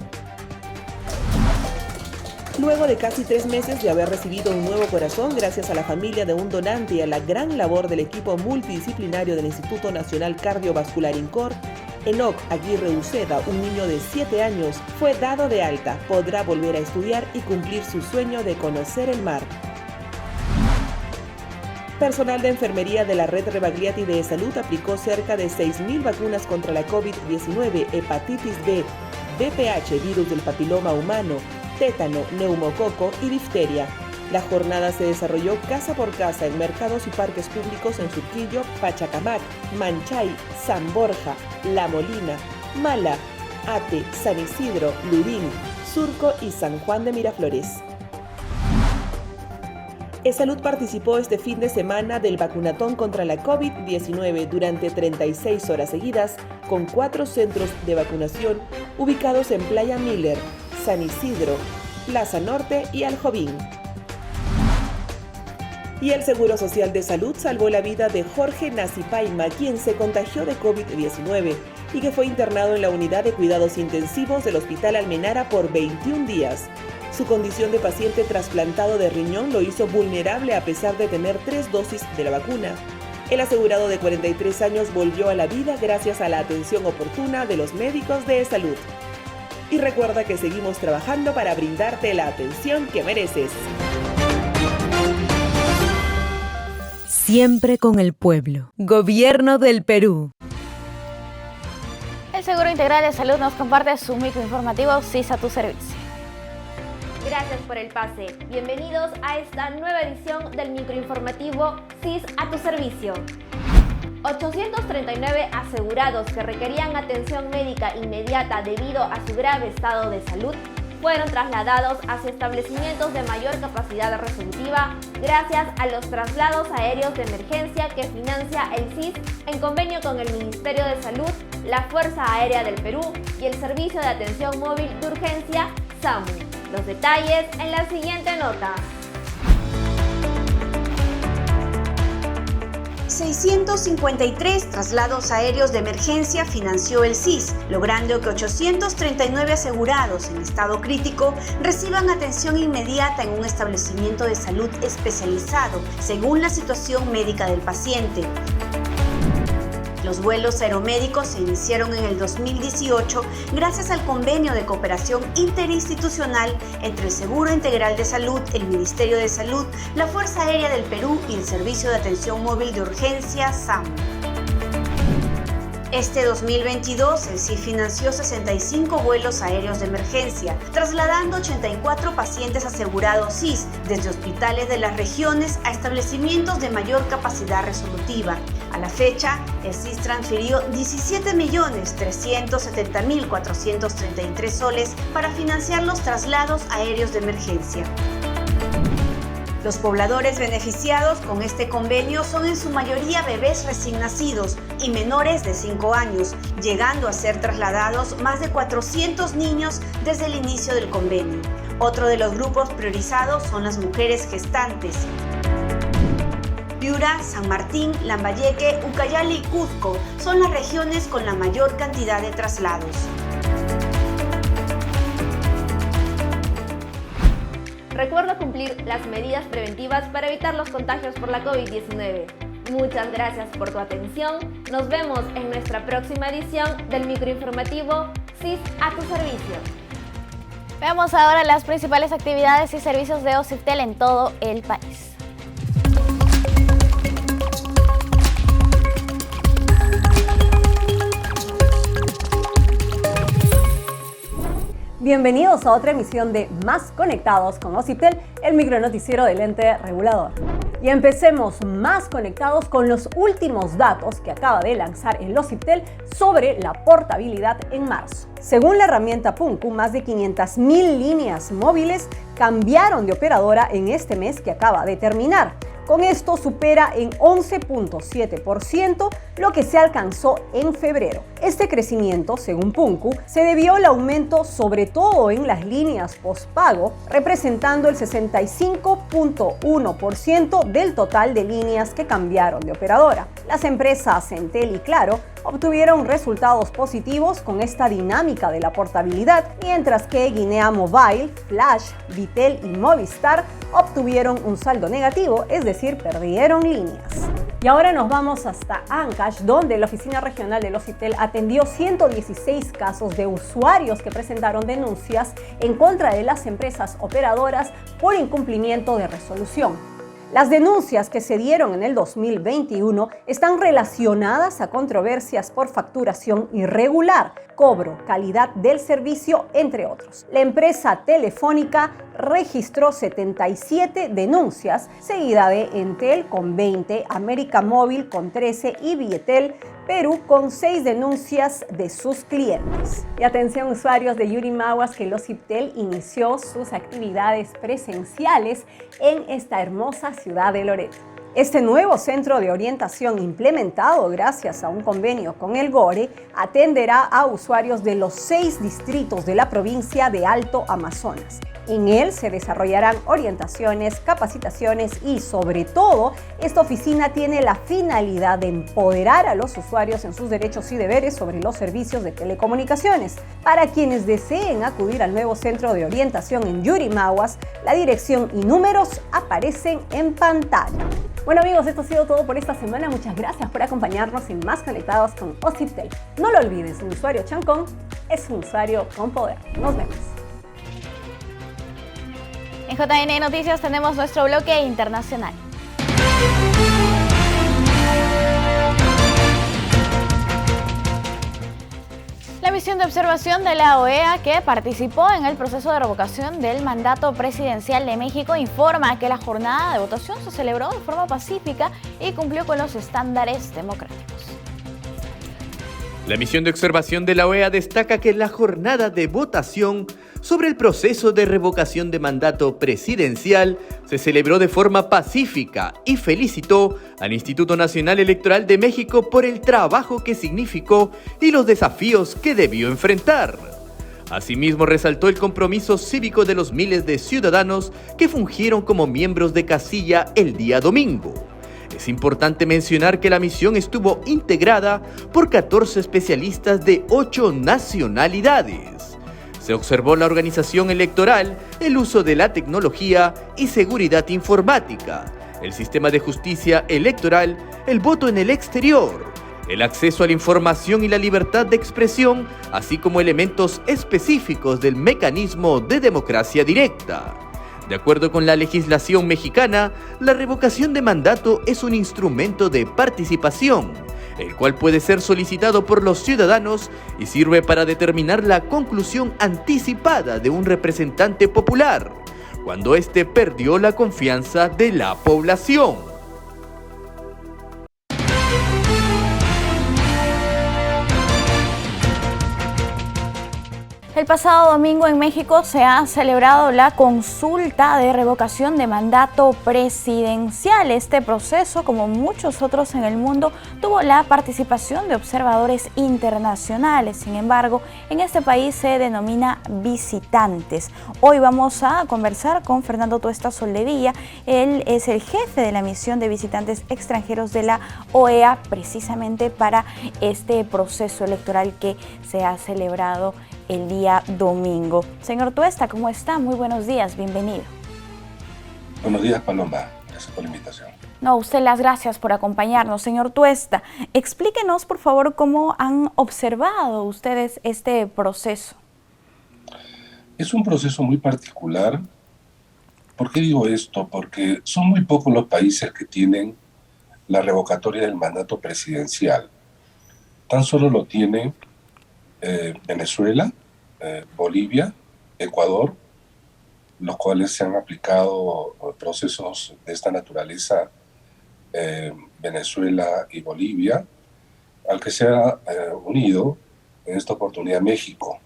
Luego de casi 3 meses de haber recibido un nuevo corazón gracias a la familia de un donante y a la gran labor del equipo multidisciplinario del Instituto Nacional Cardiovascular INCOR, Enoc Aguirre Uceda, un niño de 7 años, fue dado de alta. Podrá volver a estudiar y cumplir su sueño de conocer el mar. Personal de enfermería de la red Rebagliati de eSalud aplicó cerca de 6.000 vacunas contra la COVID-19, hepatitis B, VPH, virus del papiloma humano, tétano, neumococo y difteria. La jornada se desarrolló casa por casa en mercados y parques públicos en Surquillo, Pachacamac, Manchay, San Borja, La Molina, Mala, Ate, San Isidro, Lurín, Surco y San Juan de Miraflores. eSalud participó este fin de semana del vacunatón contra la COVID-19 durante 36 horas seguidas con 4 centros de vacunación ubicados en Playa Miller, San Isidro, Plaza Norte y Aljovín. Y el Seguro Social de Salud salvó la vida de Jorge Nacipaima, quien se contagió de COVID-19 y que fue internado en la unidad de cuidados intensivos del Hospital Almenara por 21 días. Su condición de paciente trasplantado de riñón lo hizo vulnerable a pesar de tener 3 dosis de la vacuna. El asegurado de 43 años volvió a la vida gracias a la atención oportuna de los médicos de eSalud. Y recuerda que seguimos trabajando para brindarte la atención que mereces. Siempre con el pueblo. Gobierno del Perú. El Seguro Integral de Salud nos comparte su microinformativo SIS a tu servicio. Gracias por el pase. Bienvenidos a esta nueva edición del microinformativo SIS a tu servicio. 839 asegurados que requerían atención médica inmediata debido a su grave estado de salud fueron trasladados hacia establecimientos de mayor capacidad resolutiva gracias a los traslados aéreos de emergencia que financia el SIS en convenio con el Ministerio de Salud, la Fuerza Aérea del Perú y el Servicio de Atención Móvil de Urgencia, SAMU. Los detalles en la siguiente nota. 653 traslados aéreos de emergencia financió el SIS, logrando que 839 asegurados en estado crítico reciban atención inmediata en un establecimiento de salud especializado, según la situación médica del paciente. Los vuelos aeromédicos se iniciaron en el 2018 gracias al convenio de cooperación interinstitucional entre el Seguro Integral de Salud, el Ministerio de Salud, la Fuerza Aérea del Perú y el Servicio de Atención Móvil de Urgencia, SAMU. Este 2022, el SIS financió 65 vuelos aéreos de emergencia, trasladando 84 pacientes asegurados SIS desde hospitales de las regiones a establecimientos de mayor capacidad resolutiva. A la fecha, el SIS transfirió 17.370.433 soles para financiar los traslados aéreos de emergencia. Los pobladores beneficiados con este convenio son en su mayoría bebés recién nacidos y menores de 5 años, llegando a ser trasladados más de 400 niños desde el inicio del convenio. Otro de los grupos priorizados son las mujeres gestantes. Piura, San Martín, Lambayeque, Ucayali y Cuzco son las regiones con la mayor cantidad de traslados. Recuerda cumplir las medidas preventivas para evitar los contagios por la COVID-19. Muchas gracias por tu atención. Nos vemos en nuestra próxima edición del microinformativo CIS a tu servicio. Veamos ahora las principales actividades y servicios de OCIPTEL en todo el país. Bienvenidos a otra emisión de Más Conectados con OCIPTEL, el micronoticiero del ente regulador. Y empecemos más conectados con los últimos datos que acaba de lanzar el OCIPTEL sobre la portabilidad en marzo. Según la herramienta Punku, más de 500.000 líneas móviles cambiaron de operadora en este mes que acaba de terminar. Con esto supera en 11.7% lo que se alcanzó en febrero. Este crecimiento, según Punku, se debió al aumento sobre todo en las líneas postpago, representando el 65.1% del total de líneas que cambiaron de operadora. Las empresas Entel y Claro obtuvieron resultados positivos con esta dinámica de la portabilidad, mientras que Guinea Mobile, Flash, Vitel y Movistar obtuvieron un saldo negativo, es decir, perdieron líneas. Y ahora nos vamos hasta Ancash, donde la oficina regional del OCIPTEL atendió 116 casos de usuarios que presentaron denuncias en contra de las empresas operadoras por incumplimiento de resolución. Las denuncias que se dieron en el 2021 están relacionadas a controversias por facturación irregular, cobro, calidad del servicio, entre otros. La empresa Telefónica registró 77 denuncias, seguida de Entel con 20, América Móvil con 13 y Viettel Perú con 6 denuncias de sus clientes. Y atención usuarios de Yurimaguas, que el OCIPTEL inició sus actividades presenciales en esta hermosa ciudad de Loreto. Este nuevo centro de orientación, implementado gracias a un convenio con el GORE, atenderá a usuarios de los 6 distritos de la provincia de Alto Amazonas. En él se desarrollarán orientaciones, capacitaciones y, sobre todo, esta oficina tiene la finalidad de empoderar a los usuarios en sus derechos y deberes sobre los servicios de telecomunicaciones. Para quienes deseen acudir al nuevo centro de orientación en Yurimaguas, la dirección y números aparecen en pantalla. Bueno amigos, esto ha sido todo por esta semana. Muchas gracias por acompañarnos en Más Conectados con OCIPTEL. No lo olvides, un usuario chancón es un usuario con poder. Nos vemos. En JN Noticias tenemos nuestro bloque internacional. La misión de observación de la OEA, que participó en el proceso de revocación del mandato presidencial de México, informa que la jornada de votación se celebró de forma pacífica y cumplió con los estándares democráticos. La misión de observación de la OEA destaca que la jornada de votación sobre el proceso de revocación de mandato presidencial se celebró de forma pacífica y felicitó al Instituto Nacional Electoral de México por el trabajo que significó y los desafíos que debió enfrentar. Asimismo, resaltó el compromiso cívico de los miles de ciudadanos que fungieron como miembros de casilla el día domingo. Es importante mencionar que la misión estuvo integrada por 14 especialistas de 8 nacionalidades. Se observó la organización electoral, el uso de la tecnología y seguridad informática, el sistema de justicia electoral, el voto en el exterior, el acceso a la información y la libertad de expresión, así como elementos específicos del mecanismo de democracia directa. De acuerdo con la legislación mexicana, la revocación de mandato es un instrumento de participación, el cual puede ser solicitado por los ciudadanos y sirve para determinar la conclusión anticipada de un representante popular, cuando éste perdió la confianza de la población. El pasado domingo en México se ha celebrado la consulta de revocación de mandato presidencial. Este proceso, como muchos otros en el mundo, tuvo la participación de observadores internacionales. Sin embargo, en este país se denomina visitantes. Hoy vamos a conversar con Fernando Tuesta Soldevilla. Él es el jefe de la misión de visitantes extranjeros de la OEA, precisamente para este proceso electoral que se ha celebrado el día domingo. Señor Tuesta, ¿cómo está? Muy buenos días, bienvenido. Buenos días, Paloma. Gracias por la invitación. No, usted las gracias por acompañarnos. Señor Tuesta, explíquenos, por favor, cómo han observado ustedes este proceso. Es un proceso muy particular. ¿Por qué digo esto? Porque son muy pocos los países que tienen la revocatoria del mandato presidencial. Tan solo lo tienen Venezuela, Bolivia, Ecuador, los cuales se han aplicado procesos de esta naturaleza, Venezuela y Bolivia, al que se ha unido en esta oportunidad México,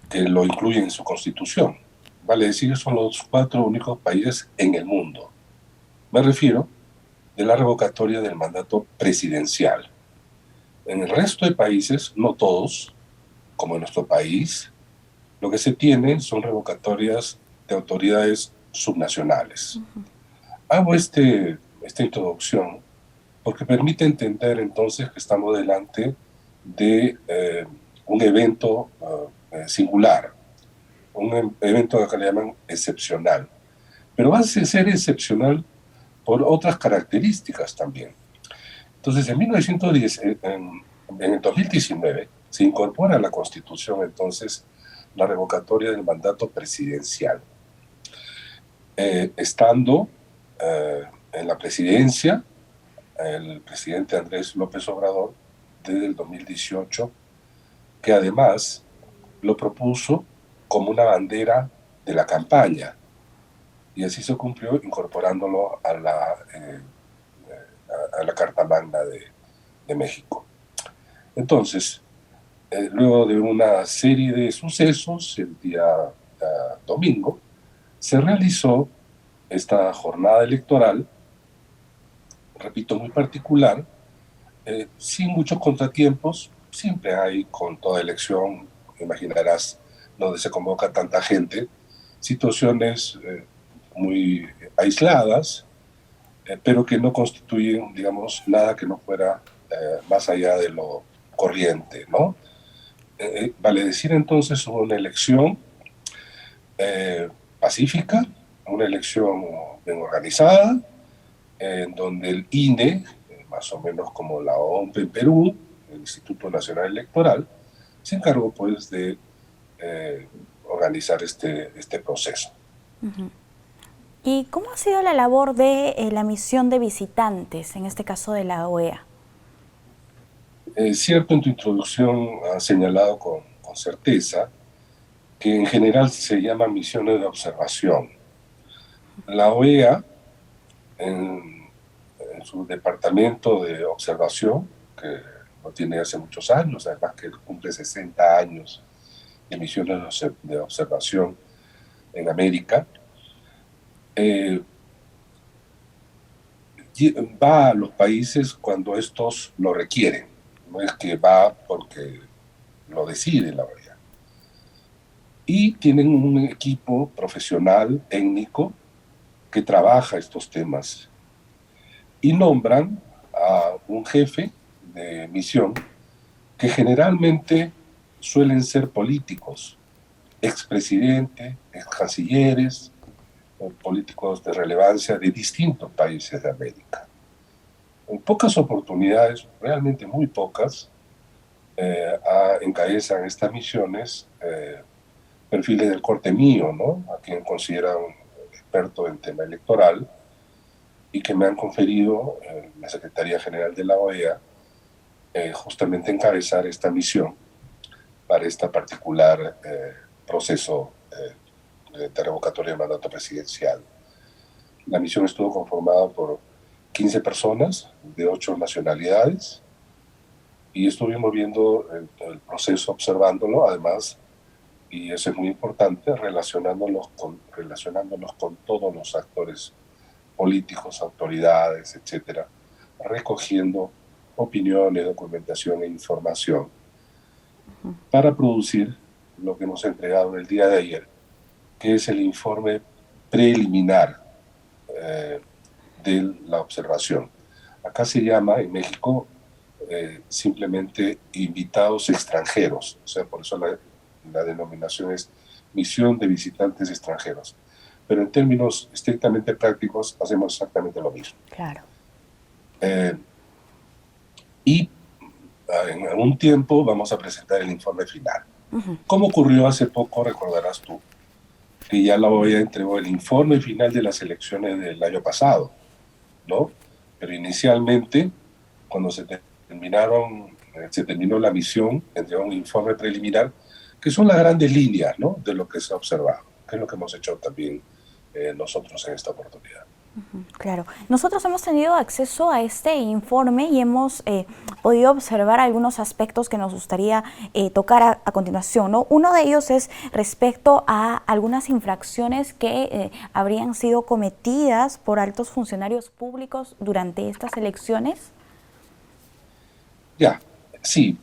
que lo incluye en su constitución. Vale decir que son los 4 únicos países en el mundo. Me refiero de la revocatoria del mandato presidencial. En el resto de países, no todos, como en nuestro país, lo que se tiene son revocatorias de autoridades subnacionales. Hago esta introducción porque permite entender entonces que estamos delante de un evento singular, un evento que le llaman excepcional. Pero va a ser excepcional por otras características también. Entonces, en el 2019, se incorpora a la Constitución entonces la revocatoria del mandato presidencial. Estando en la presidencia, el presidente Andrés López Obrador, desde el 2018, que además lo propuso como una bandera de la campaña, y así se cumplió incorporándolo a la Carta Magna de México. Entonces, luego de una serie de sucesos, el día domingo, se realizó esta jornada electoral, repito, muy particular, sin muchos contratiempos. Siempre hay, con toda elección, imaginarás, donde se convoca tanta gente, situaciones muy aisladas, pero que no constituyen, digamos, nada que no fuera más allá de lo corriente, ¿no? Vale decir entonces hubo una elección pacífica, una elección bien organizada, en donde el INE, más o menos como la OMP en Perú, el Instituto Nacional Electoral, se encargó pues de organizar este proceso. ¿Y cómo ha sido la labor de la misión de visitantes, en este caso de la OEA? Cierto, en tu introducción has señalado con certeza que en general se llama misiones de observación. La OEA, en su departamento de observación, que lo tiene hace muchos años, además que cumple 60 años de misiones de observación en América, va a los países cuando estos lo requieren. No es que va porque lo decide la OEA. Y tienen un equipo profesional, técnico, que trabaja estos temas. Y nombran a un jefe de misión que generalmente suelen ser políticos, expresidentes, excancilleres, políticos de relevancia de distintos países de América. En pocas oportunidades, realmente muy pocas, encabezan estas misiones perfiles del corte mío, ¿no? A quien considera un experto en tema electoral y que me han conferido la Secretaría General de la OEA justamente encabezar esta misión para este particular proceso de revocatoria de mandato presidencial. La misión estuvo conformada por 15 personas de 8 nacionalidades y estuvimos viendo el proceso, observándolo, además y eso es muy importante, relacionándonos con todos los actores políticos, autoridades, etcétera, recogiendo opiniones, documentación e información para producir lo que hemos entregado el día de ayer, que es el informe preliminar de la observación. Acá se llama, en México, simplemente invitados extranjeros, o sea, por eso la denominación es misión de visitantes extranjeros. Pero en términos estrictamente prácticos hacemos exactamente lo mismo. Claro. Y en un tiempo vamos a presentar el informe final. Como ocurrió hace poco, recordarás tú, que ya la OEA entregó el informe final de las elecciones del año pasado, ¿no? Pero inicialmente, cuando se terminó la misión, entregó un informe preliminar, que son las grandes líneas, ¿no?, de lo que se ha observado, que es lo que hemos hecho también nosotros en esta oportunidad. Claro, nosotros hemos tenido acceso a este informe y hemos podido observar algunos aspectos que nos gustaría tocar a continuación, ¿no? Uno de ellos es respecto a algunas infracciones que habrían sido cometidas por altos funcionarios públicos durante estas elecciones. Ya, sí.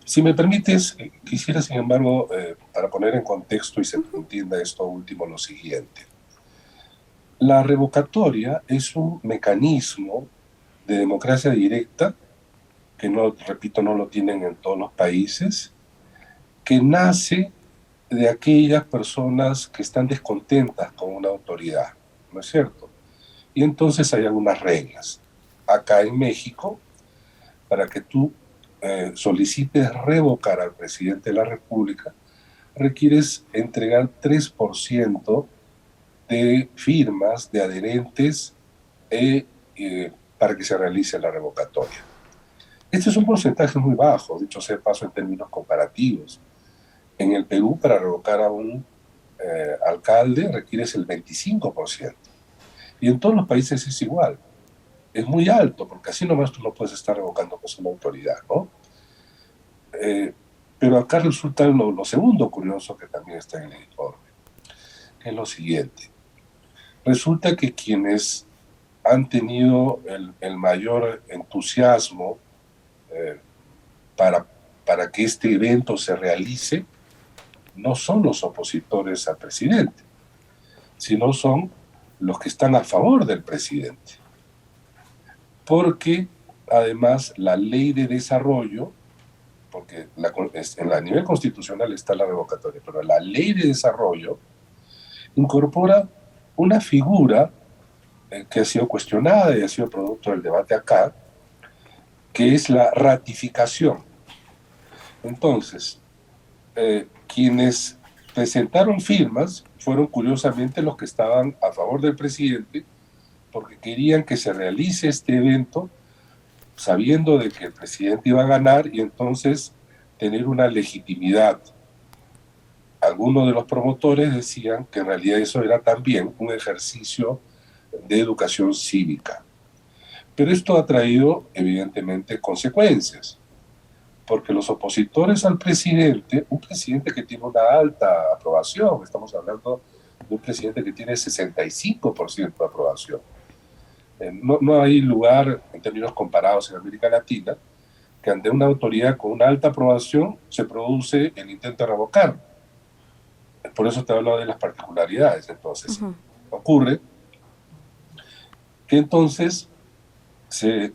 Si me permites, quisiera, sin embargo, para poner en contexto y se entienda esto último, lo siguiente. La revocatoria es un mecanismo de democracia directa, que no, repito, no lo tienen en todos los países, que nace de aquellas personas que están descontentas con una autoridad, ¿no es cierto? Y entonces hay algunas reglas. Acá en México, para que tú solicites revocar al presidente de la República, requieres entregar 3% de firmas de adherentes para que se realice la revocatoria. Este es un porcentaje muy bajo, dicho sea de paso en términos comparativos. En el Perú, para revocar a un alcalde, requieres el 25%. Y en todos los países es igual. Es muy alto, porque así nomás tú no puedes estar revocando con una autoridad, ¿no? Pero acá resulta lo segundo curioso que también está en el informe, que es lo siguiente. Resulta que quienes han tenido el mayor entusiasmo para que este evento se realice no son los opositores al presidente, sino son los que están a favor del presidente. Porque además la ley de desarrollo, porque en el nivel constitucional está la revocatoria, pero la ley de desarrollo incorpora una figura que ha sido cuestionada y ha sido producto del debate acá, que es la ratificación. Entonces, quienes presentaron firmas fueron curiosamente los que estaban a favor del presidente, porque querían que se realice este evento sabiendo de que el presidente iba a ganar y entonces tener una legitimidad. Algunos de los promotores decían que en realidad eso era también un ejercicio de educación cívica. Pero esto ha traído evidentemente consecuencias, porque los opositores al presidente, un presidente que tiene una alta aprobación, estamos hablando de un presidente que tiene 65% de aprobación, no hay lugar en términos comparados en América Latina que ante una autoridad con una alta aprobación se produce el intento de revocar. Por eso te hablo de las particularidades. Entonces, ocurre que entonces se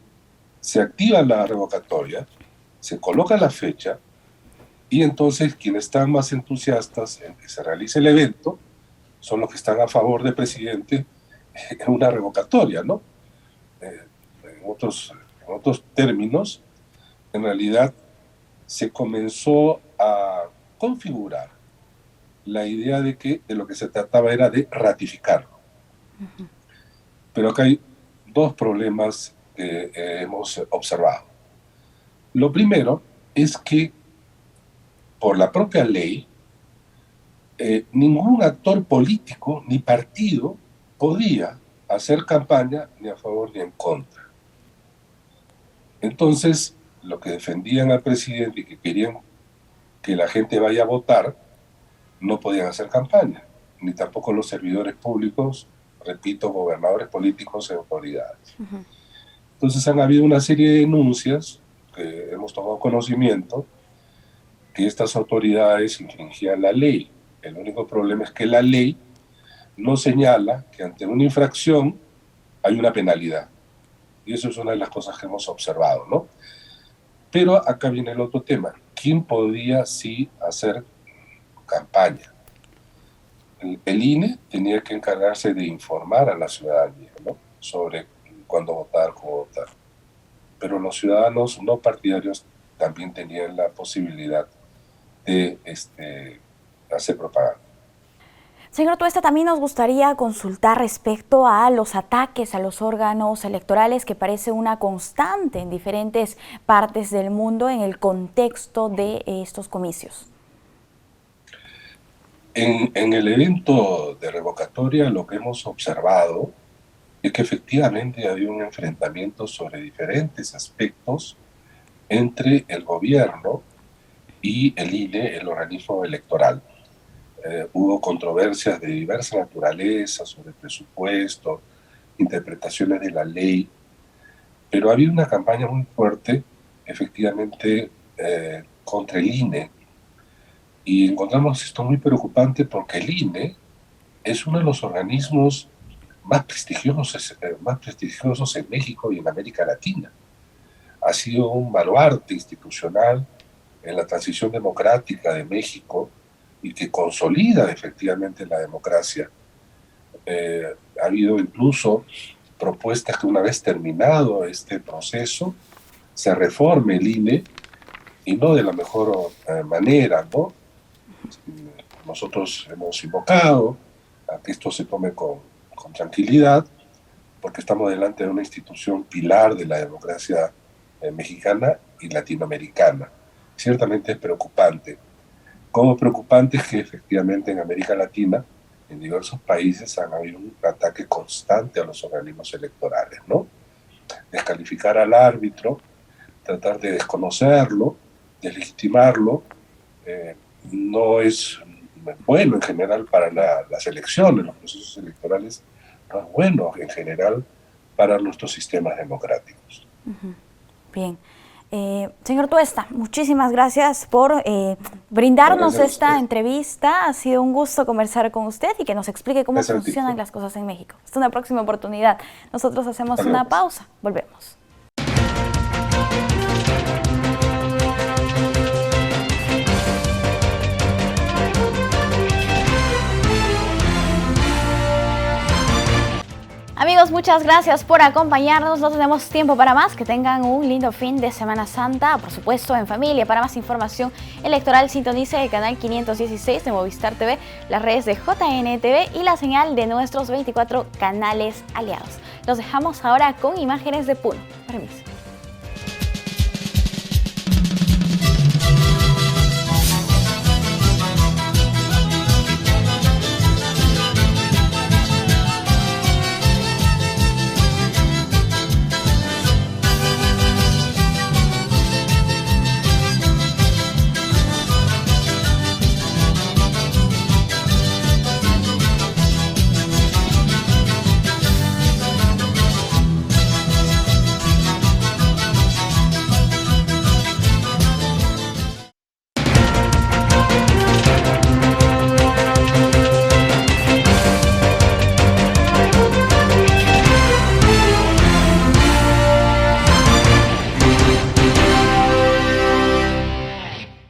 activa la revocatoria, se coloca la fecha y entonces quienes están más entusiastas en que se realice el evento son los que están a favor del presidente en una revocatoria, ¿no? En otros términos, en realidad se comenzó a configurar la idea de que de lo que se trataba era de ratificarlo. Pero acá hay dos problemas que hemos observado. Lo primero es que por la propia ley ningún actor político ni partido podía hacer campaña ni a favor ni en contra. Entonces, lo que defendían al presidente y que querían que la gente vaya a votar no podían hacer campaña, ni tampoco los servidores públicos, repito, gobernadores políticos y autoridades. Entonces han habido una serie de denuncias que hemos tomado conocimiento que estas autoridades infringían la ley. El único problema es que la ley no señala que ante una infracción hay una penalidad. Y eso es una de las cosas que hemos observado, ¿no? Pero acá viene el otro tema. ¿Quién podía sí hacer campaña? El INE tenía que encargarse de informar a la ciudadanía, ¿no?, sobre cuándo votar, cómo votar. Pero los ciudadanos no partidarios también tenían la posibilidad de hacer propaganda. Señor Tuesta, también nos gustaría consultar respecto a los ataques a los órganos electorales, que parece una constante en diferentes partes del mundo en el contexto de estos comicios. En el evento de revocatoria lo que hemos observado es que efectivamente había un enfrentamiento sobre diferentes aspectos entre el gobierno y el INE, el organismo electoral. Hubo controversias de diversa naturaleza sobre presupuesto, interpretaciones de la ley, pero había una campaña muy fuerte, efectivamente, contra el INE, y encontramos esto muy preocupante porque el INE es uno de los organismos más prestigiosos en México y en América Latina. Ha sido un baluarte institucional en la transición democrática de México y que consolida efectivamente la democracia. Ha habido incluso propuestas que una vez terminado este proceso se reforme el INE, y no de la mejor manera, ¿no? Nosotros hemos invocado a que esto se tome con tranquilidad, porque estamos delante de una institución pilar de la democracia mexicana y latinoamericana. Ciertamente es preocupante. Como preocupante es que efectivamente en América Latina, en diversos países, han habido un ataque constante a los organismos electorales, ¿no? Descalificar al árbitro, tratar de desconocerlo, deslegitimarlo, no es bueno en general para las elecciones, los procesos electorales, no es bueno en general para nuestros sistemas democráticos. Bien. Señor Tuesta, muchísimas gracias por brindarnos esta entrevista. Ha sido un gusto conversar con usted y que nos explique cómo funcionan las cosas en México. Hasta una próxima oportunidad. Nosotros hacemos una pausa. Volvemos. Amigos, muchas gracias por acompañarnos. No tenemos tiempo para más. Que tengan un lindo fin de Semana Santa, por supuesto en familia. Para más información electoral, sintonice el canal 516 de Movistar TV, las redes de JNTV y la señal de nuestros 24 canales aliados. Los dejamos ahora con imágenes de Puno. Permiso.